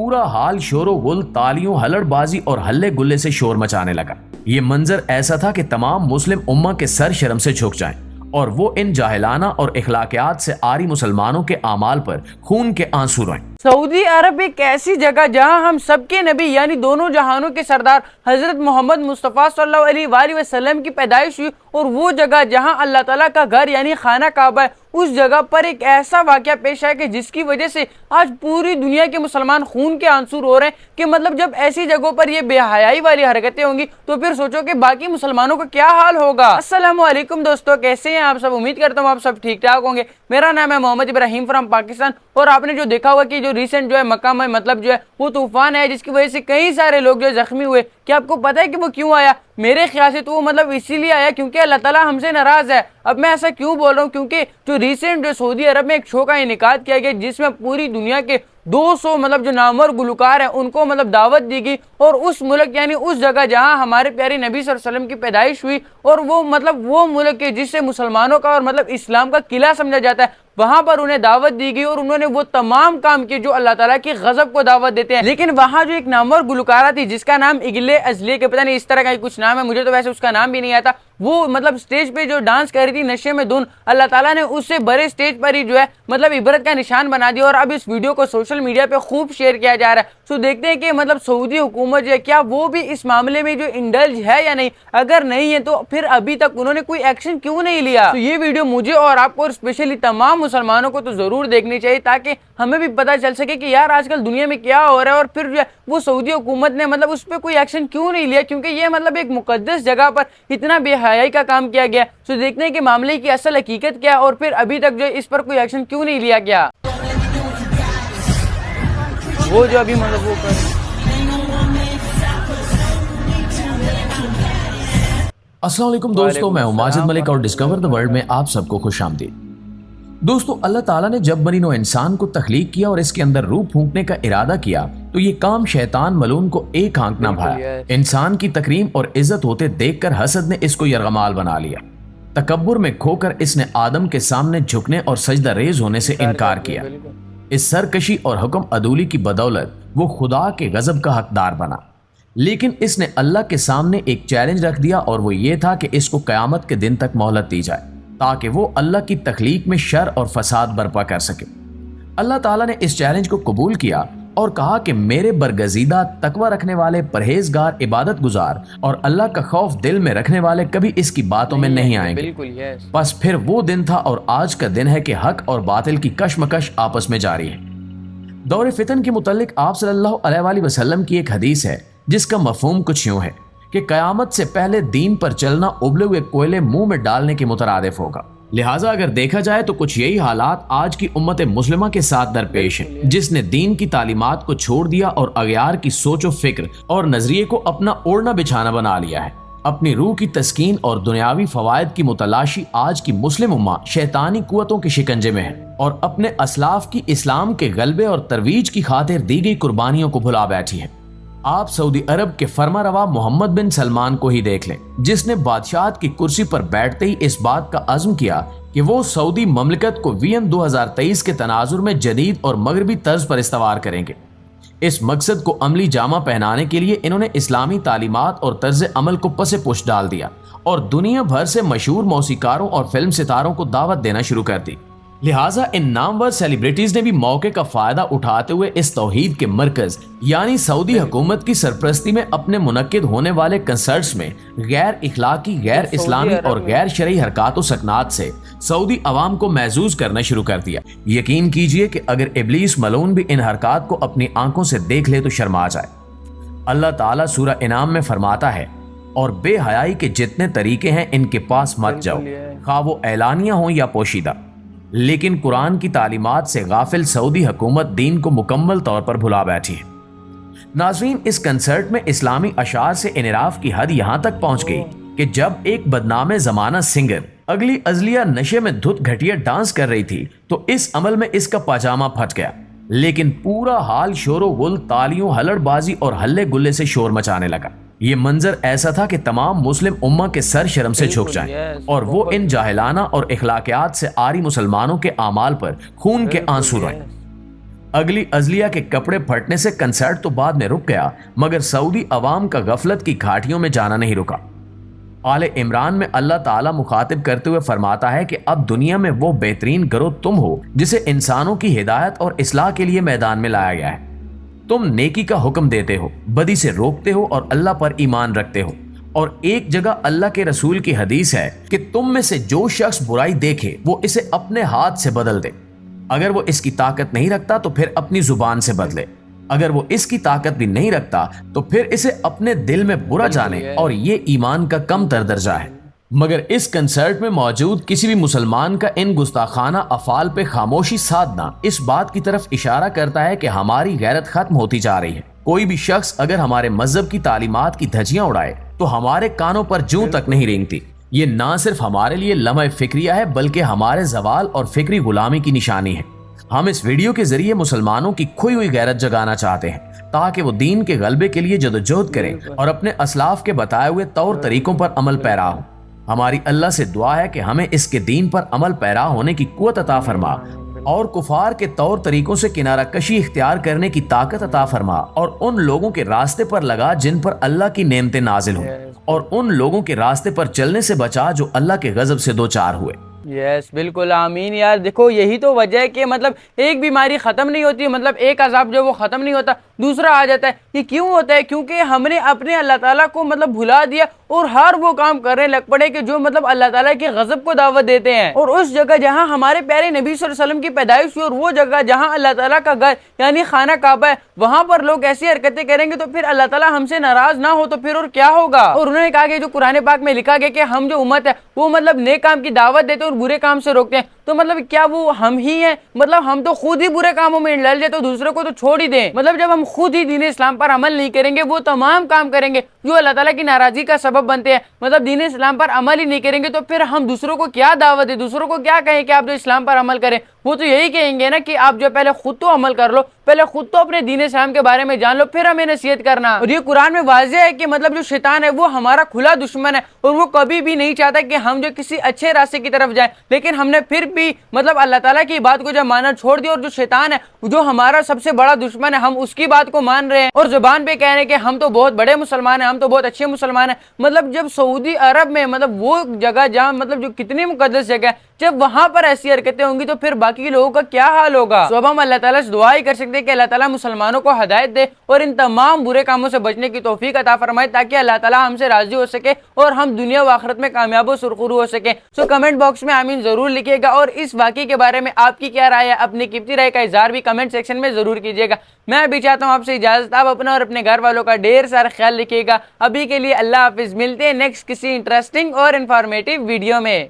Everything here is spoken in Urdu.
پورا حال شور و غل، تالیوں، ہلڑ بازی اور ہلے گلے سے شور مچانے لگا۔ یہ منظر ایسا تھا کہ تمام مسلم امہ کے سر شرم سے جھک جائیں اور وہ ان جاہلانہ اور اخلاقیات سے عاری مسلمانوں کے اعمال پر خون کے آنسو روئیں۔ سعودی عرب ایک ایسی جگہ جہاں ہم سب کے نبی یعنی دونوں جہانوں کے سردار حضرت محمد مصطفیٰ صلی اللہ علیہ وآلہ وسلم کی پیدائش ہوئی، اور وہ جگہ جہاں اللہ تعالیٰ کا گھر یعنی خانہ کعبہ ہے، اس جگہ پر ایک ایسا واقعہ پیش آیا کہ جس کی وجہ سے آج پوری دنیا کے مسلمان خون کے آنسو رو رہے ہیں کہ مطلب جب ایسی جگہوں پر یہ بے حیائی والی حرکتیں ہوں گی تو پھر سوچو کہ باقی مسلمانوں کا کیا حال ہوگا۔ السلام علیکم دوستو، کیسے ہیں آپ سب؟ امید کرتا ہوں آپ سب ٹھیک ٹھاک ہوں گے۔ میرا نام ہے محمد ابراہیم فرام پاکستان، اور آپ نے جو دیکھا ہوا کہ جو ریسنٹ جو ہے مکہ میں مطلب جو ہے وہ طوفان ہے جس کی وجہ سے کئی سارے لوگ جو زخمی ہوئے، کیا آپ کو پتہ ہے کہ وہ کیوں آیا؟ میرے خیال سے تو وہ مطلب اسی لیے آیا کیونکہ اللہ تعالیٰ ہم سے ناراض ہے۔ اب میں ایسا کیوں بول رہا ہوں؟ کیونکہ جو ریسنٹ جو سعودی عرب میں ایک شو کا انعقاد کیا گیا جس میں پوری دنیا کے 200 مطلب جو نامور گلوکار ہیں ان کو مطلب دعوت دی گئی، اور اس ملک یعنی اس جگہ جہاں ہمارے پیارے نبی صلی اللہ علیہ وسلم کی پیدائش ہوئی، اور وہ مطلب وہ ملک ہے جس سے مسلمانوں کا اور مطلب اسلام کا قلعہ سمجھا جاتا ہے، وہاں پر انہیں دعوت دی گئی اور انہوں نے وہ تمام کام کیے جو اللہ تعالیٰ کی غضب کو دعوت دیتے ہیں۔ لیکن وہاں جو ایک نامور گلوکارہ تھی جس کا نام اگلے ازلیہ کے پتہ نہیں اس طرح کا کچھ نام ہے، مجھے تو ویسے اس کا نام بھی نہیں آتا، وہ مطلب سٹیج پہ جو ڈانس کر رہی تھی نشے میں دھن، اللہ تعالیٰ نے اس سے بڑے سٹیج پر ہی جو ہے مطلب عبرت کا نشان بنا دیا، اور اب اس ویڈیو کو سوشل میڈیا پہ خوب شیئر کیا جا رہا ہے۔ سو دیکھتے ہیں کہ مطلب سعودی حکومت جو ہے کیا وہ بھی اس معاملے میں جو انڈلج ہے یا نہیں، اگر نہیں ہے تو پھر ابھی تک انہوں نے کوئی ایکشن کیوں نہیں لیا؟ تو یہ ویڈیو مجھے اور آپ کو اور اسپیشلی تمام مسلمانوں کو تو ضرور دیکھنی چاہیے تاکہ ہمیں بھی پتہ چل سکے کہ یار آج کل دنیا میں کیا ہو رہا ہے، اور پھر جو ہے وہ سعودی حکومت نے مطلب اس پہ کوئی ایکشن کیوں نہیں لیا، کیونکہ یہ مطلب ایک مقدس جگہ پر اتنا بے حیائی کا کام کیا گیا۔ سو دیکھتے ہیں کہ معاملے کی اصل حقیقت کیا ہے اور پھر ابھی تک جو ہے اس پر کوئی ایکشن کیوں نہیں لیا گیا۔ وہ جو ابھی مطلب وہ السلام علیکم دوستو، میں ہوں ماجد ملک اور ڈسکور دی ورلڈ میں آپ سب کو خوش آمدید۔ دوستو، اللہ تعالیٰ نے جب بنی نوع انسان کو تخلیق کیا اور اس کے اندر روح پھونکنے کا ارادہ کیا تو یہ کام شیطان ملعون کو ایک آنکھ نہ بھایا۔ انسان کی تکریم اور عزت ہوتے دیکھ کر حسد نے اس کو یرغمال بنا لیا۔ تکبر میں کھو کر اس نے آدم کے سامنے جھکنے اور سجدہ ریز ہونے سے انکار کیا۔ اس سرکشی اور حکم عدولی کی بدولت وہ خدا کے غضب کا حقدار بنا۔ لیکن اس نے اللہ کے سامنے ایک چیلنج رکھ دیا، اور وہ یہ تھا کہ اس کو قیامت کے دن تک مہلت دی جائے تاکہ وہ اللہ کی تخلیق میں شر اور فساد برپا کر سکے۔ اللہ تعالیٰ نے اس چیلنج کو قبول کیا اور کہا کہ میرے برگزیدہ تقوی رکھنے والے پرہیزگار عبادت گزار اور اللہ کا خوف دل میں رکھنے والے کبھی اس کی باتوں میں نہیں آئیں گے۔ بس پھر وہ دن تھا اور آج کا دن ہے کہ حق اور باطل کی کشمکش آپس میں جاری ہے۔ دور فتن کے متعلق آپ صلی اللہ علیہ وآلہ وسلم کی ایک حدیث ہے جس کا مفہوم کچھ یوں ہے کہ قیامت سے پہلے دین پر چلنا ابلے ہوئے کوئلے منہ میں ڈالنے کے مترادف ہوگا۔ لہٰذا اگر دیکھا جائے تو کچھ یہی حالات آج کی امت مسلمہ کے ساتھ درپیش ہیں، جس نے دین کی تعلیمات کو چھوڑ دیا اور اغیار کی سوچ و فکر اور نظریے کو اپنا اوڑھنا بچھانا بنا لیا ہے۔ اپنی روح کی تسکین اور دنیاوی فوائد کی متلاشی آج کی مسلم امہ شیطانی قوتوں کے شکنجے میں ہے اور اپنے اسلاف کی اسلام کے غلبے اور ترویج کی خاطر دی گئی قربانیوں کو بھلا بیٹھی ہے۔ آپ سعودی عرب کے فرما روا محمد بن سلمان کو ہی دیکھ لیں، جس نے بادشاہت کی کرسی پر بیٹھتے ہی اس بات کا عزم کیا کہ وہ سعودی مملکت کو وین 2023 کے تناظر میں جدید اور مغربی طرز پر استوار کریں گے۔ اس مقصد کو عملی جامہ پہنانے کے لیے انہوں نے اسلامی تعلیمات اور طرز عمل کو پس پش ڈال دیا اور دنیا بھر سے مشہور موسیقاروں اور فلم ستاروں کو دعوت دینا شروع کر دی۔ لہٰذا ان نامور سیلیبریٹیز نے بھی موقع کا فائدہ اٹھاتے ہوئے اس توحید کے مرکز یعنی سعودی حکومت کی سرپرستی میں اپنے منعقد ہونے والے کنسرٹس میں غیر اخلاقی، غیر اسلامی اور غیر شرعی حرکات و سکنات سے سعودی عوام کو محظوظ کرنا شروع کر دیا۔ یقین کیجئے کہ اگر ابلیس ملعون بھی ان حرکات کو اپنی آنکھوں سے دیکھ لے تو شرما جائے۔ اللہ تعالیٰ سورہ انعام میں فرماتا ہے، اور بے حیائی کے جتنے طریقے ہیں ان کے پاس مت جاؤ، خواہ وہ اعلانیہ ہوں یا پوشیدہ۔ لیکن قرآن کی تعلیمات سے غافل سعودی حکومت دین کو مکمل طور پر بھلا بیٹھی ہے۔ ناظرین، اس کنسرٹ میں اسلامی اشعار سے انحراف کی حد یہاں تک پہنچ گئی کہ جب ایک بدنام زمانہ سنگر اگلی ازلیہ نشے میں دھت گھٹیا ڈانس کر رہی تھی تو اس عمل میں اس کا پاجامہ پھٹ گیا، لیکن پورا حال شور و غل، تالیوں، ہلڑ بازی اور ہلے گلے سے شور مچانے لگا۔ یہ منظر ایسا تھا کہ تمام مسلم امہ کے سر شرم سے جھک جائیں اور وہ ان جاہلانہ اور اخلاقیات سے عاری مسلمانوں کے اعمال پر خون کے آنسو روئیں۔ اگلی ازلیہ کے کپڑے پھٹنے سے کنسرٹ تو بعد میں رک گیا، مگر سعودی عوام کا غفلت کی گھاٹیوں میں جانا نہیں رکا۔ آل عمران میں اللہ تعالیٰ مخاطب کرتے ہوئے فرماتا ہے کہ اب دنیا میں وہ بہترین گروہ تم ہو جسے انسانوں کی ہدایت اور اصلاح کے لیے میدان میں لایا گیا ہے۔ تم نیکی کا حکم دیتے ہو، بدی سے روکتے ہو اور اللہ پر ایمان رکھتے ہو۔ اور ایک جگہ اللہ کے رسول کی حدیث ہے کہ تم میں سے جو شخص برائی دیکھے وہ اسے اپنے ہاتھ سے بدل دے، اگر وہ اس کی طاقت نہیں رکھتا تو پھر اپنی زبان سے بدلے، اگر وہ اس کی طاقت بھی نہیں رکھتا تو پھر اسے اپنے دل میں برا جانے، اور یہ ایمان کا کم تر درجہ ہے۔ مگر اس کنسرٹ میں موجود کسی بھی مسلمان کا ان گستاخانہ افعال پہ خاموشی سادنا اس بات کی طرف اشارہ کرتا ہے کہ ہماری غیرت ختم ہوتی جا رہی ہے۔ کوئی بھی شخص اگر ہمارے مذہب کی تعلیمات کی دھجیاں اڑائے تو ہمارے کانوں پر جوں تک نہیں رینگتی۔ یہ نہ صرف ہمارے لیے لمحہ فکریہ ہے بلکہ ہمارے زوال اور فکری غلامی کی نشانی ہے۔ ہم اس ویڈیو کے ذریعے مسلمانوں کی کھوئی ہوئی غیرت جگانا چاہتے ہیں تاکہ وہ دین کے غلبے کے لیے جدوجہد کریں اور اپنے اسلاف کے بتائے ہوئے طور طریقوں پر عمل پیرا ہوں۔ ہماری اللہ سے دعا ہے کہ ہمیں اس کے دین پر عمل پیرا ہونے کی قوت عطا فرما اور کفار کے طور طریقوں سے کنارہ کشی اختیار کرنے کی طاقت عطا فرما، اور ان لوگوں کے راستے پر لگا جن پر اللہ کی نعمتیں نازل ہوں، اور ان لوگوں کے راستے پر چلنے سے بچا جو اللہ کے غضب سے دوچار ہوئے۔ یس بالکل آمین۔ یار دیکھو یہی تو وجہ ہے کہ مطلب ایک بیماری ختم نہیں ہوتی، مطلب ایک عذاب جو وہ ختم نہیں ہوتا دوسرا آ جاتا ہے۔ یہ کیوں ہوتا ہے؟ کیونکہ ہم نے اپنے اللہ تعالیٰ کو مطلب بھلا دیا اور ہر وہ کام کرنے لگ پڑے کہ جو مطلب اللہ تعالیٰ کے غضب کو دعوت دیتے ہیں۔ اور اس جگہ جہاں ہمارے پیارے نبی صلی اللہ علیہ وسلم کی پیدائش ہوئی اور وہ جگہ جہاں اللہ تعالیٰ کا گھر یعنی خانہ کعبہ ہے، وہاں پر لوگ ایسی حرکتیں کریں گے تو پھر اللہ تعالیٰ ہم سے ناراض نہ ہو تو پھر اور کیا ہوگا؟ اور انہوں نے کہا کہ جو قرآن پاک میں لکھا گیا کہ ہم جو امت ہے وہ مطلب نیک کام کی دعوت دیتے اور برے کام سے روکتے ہیں، تو مطلب کیا وہ ہم ہی ہیں؟ مطلب ہم تو خود ہی برے کاموں میں ڈل جائے تو دوسرے کو تو چھوڑ ہی دیں۔ مطلب جب ہم خود ہی دین اسلام پر عمل نہیں کریں گے، وہ تمام کام کریں گے جو اللہ تعالیٰ کی ناراضی کا سبب بنتے ہیں، مطلب دین اسلام پر عمل ہی نہیں کریں گے، تو پھر ہم دوسروں کو کیا دعوت دیں؟ دوسروں کو کیا کہیں کہ آپ جو اسلام پر عمل کریں؟ وہ تو یہی کہیں گے نا کہ آپ جو پہلے خود تو عمل کر لو، پہلے خود تو اپنے دین اسلام کے بارے میں جان لو، پھر ہمیں نصیحت کرنا۔ اور یہ قرآن میں واضح ہے کہ مطلب جو شیطان ہے وہ ہمارا کھلا دشمن ہے اور وہ کبھی بھی نہیں چاہتا کہ ہم جو کسی اچھے راستے کی طرف جائیں، لیکن ہم نے پھر بھی مطلب اللہ تعالیٰ کی بات کو جب ماننا چھوڑ دیا، اور جو شیطان ہے جو ہمارا سب سے بڑا دشمن ہے ہم اس کی بات کو مان رہے ہیں اور زبان پہ کہہ رہے ہیں کہ ہم تو بہت بڑے مسلمان ہیں، ہم تو بہت اچھے مسلمان ہیں۔ مطلب جب سعودی عرب میں مطلب وہ جگہ جہاں مطلب جو کتنی مقدس جگہ ہے، جب وہاں پر ایسی حرکتیں ہوں گی تو پھر باقی لوگوں کا کیا حال ہوگا؟ تو اب ہم اللہ تعالیٰ سے دعا ہی کر سکتے ہیں کہ اللہ تعالیٰ مسلمانوں کو ہدایت دے اور ان تمام برے کاموں سے بچنے کی توفیق عطا فرمائے تاکہ اللہ تعالیٰ ہم سے راضی ہو سکے اور ہم دنیا و آخرت میں کامیاب و سرخرو ہو سکیں۔ سو کمنٹ باکس میں آمین ضرور لکھیے گا، اور اس واقعے کے بارے میں آپ کی کیا رائے ہے، اپنی قیمتی رائے کا اظہار بھی کمنٹ سیکشن میں ضرور کیجیے گا۔ میں ابھی چاہتا ہوں آپ سے اجازت، آپ اپنا اور اپنے گھر والوں کا ڈھیر سارا خیال رکھیے گا۔ ابھی کے لیے اللہ حافظ، ملتے ہیں نیکسٹ کسی انٹرسٹنگ اور انفارمیٹیو ویڈیو میں۔